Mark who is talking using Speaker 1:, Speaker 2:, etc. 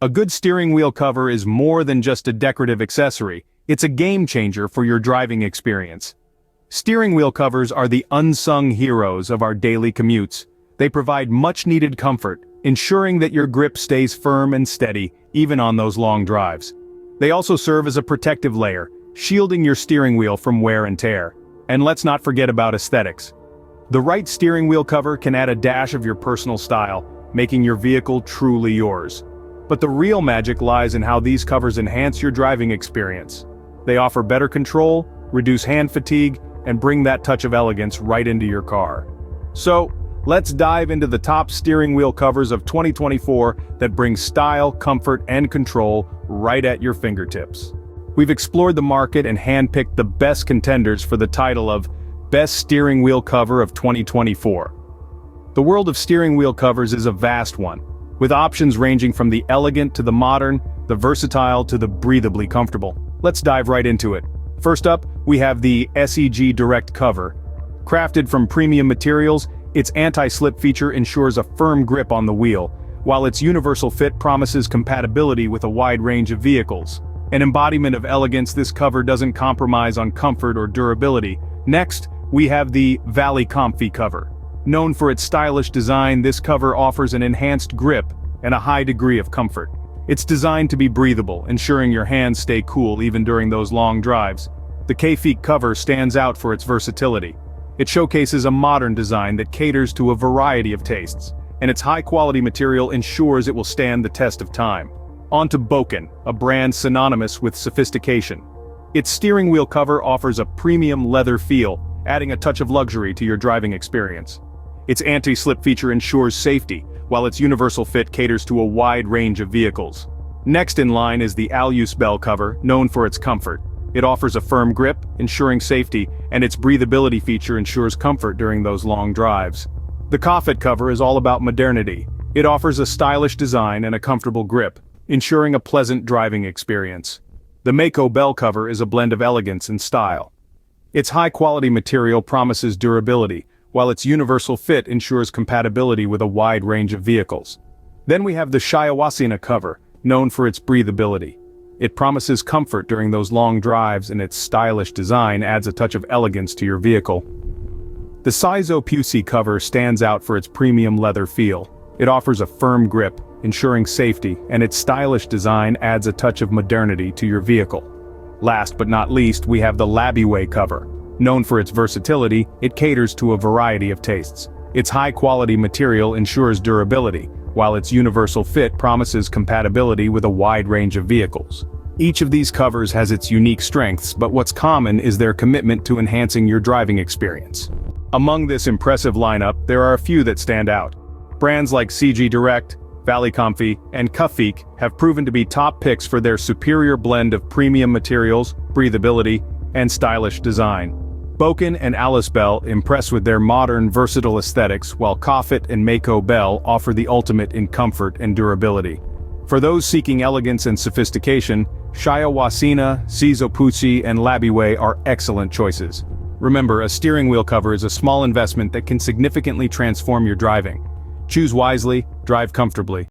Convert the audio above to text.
Speaker 1: A good steering wheel cover is more than just a decorative accessory, it's a game changer for your driving experience. Steering wheel covers are the unsung heroes of our daily commutes. They provide much-needed comfort, ensuring that your grip stays firm and steady, even on those long drives. They also serve as a protective layer, shielding your steering wheel from wear and tear. And let's not forget about aesthetics. The right steering wheel cover can add a dash of your personal style, making your vehicle truly yours. But the real magic lies in how these covers enhance your driving experience. They offer better control, reduce hand fatigue, and bring that touch of elegance right into your car. So, let's dive into the top steering wheel covers of 2024 that bring style, comfort, and control right at your fingertips. We've explored the market and handpicked the best contenders for the title of Best Steering Wheel Cover of 2024. The world of steering wheel covers is a vast one, with options ranging from the elegant to the modern, the versatile to the breathable comfortable. Let's dive right into it. First up, we have the SEG Direct Cover. Crafted from premium materials, its anti-slip feature ensures a firm grip on the wheel, while its universal fit promises compatibility with a wide range of vehicles. An embodiment of elegance, this cover doesn't compromise on comfort or durability. Next, we have the Valley Comfy cover. Known for its stylish design, this cover offers an enhanced grip and a high degree of comfort. It's designed to be breathable, ensuring your hands stay cool even during those long drives. The K-Feet cover stands out for its versatility. It showcases a modern design that caters to a variety of tastes, and its high-quality material ensures it will stand the test of time. On to Boken, a brand synonymous with sophistication. Its steering wheel cover offers a premium leather feel, adding a touch of luxury to your driving experience. Its anti-slip feature ensures safety, while its universal fit caters to a wide range of vehicles. Next in line is the Alus Bell cover, known for its comfort. It offers a firm grip, ensuring safety, and its breathability feature ensures comfort during those long drives. The Coffet cover is all about modernity. It offers a stylish design and a comfortable grip, ensuring a pleasant driving experience. The Mako Bell cover is a blend of elegance and style. Its high-quality material promises durability, while its universal fit ensures compatibility with a wide range of vehicles. Then we have the Shiawasena cover, known for its breathability. It promises comfort during those long drives, and its stylish design adds a touch of elegance to your vehicle. The Saizo Pusi cover stands out for its premium leather feel. It offers a firm grip, ensuring safety, and its stylish design adds a touch of modernity to your vehicle. Last but not least, we have the Labiway cover. Known for its versatility, it caters to a variety of tastes. Its high-quality material ensures durability, while its universal fit promises compatibility with a wide range of vehicles. Each of these covers has its unique strengths, but what's common is their commitment to enhancing your driving experience. Among this impressive lineup, there are a few that stand out. Brands like CG Direct, Valley Comfy, and Kafik have proven to be top picks for their superior blend of premium materials, breathability, and stylish design. Boken and Alus Bell impress with their modern, versatile aesthetics, while Coffet and Mako Bell offer the ultimate in comfort and durability. For those seeking elegance and sophistication, Shiawasena, Seizo Pucci, and Labiway are excellent choices. Remember, a steering wheel cover is a small investment that can significantly transform your driving. Choose wisely, drive comfortably,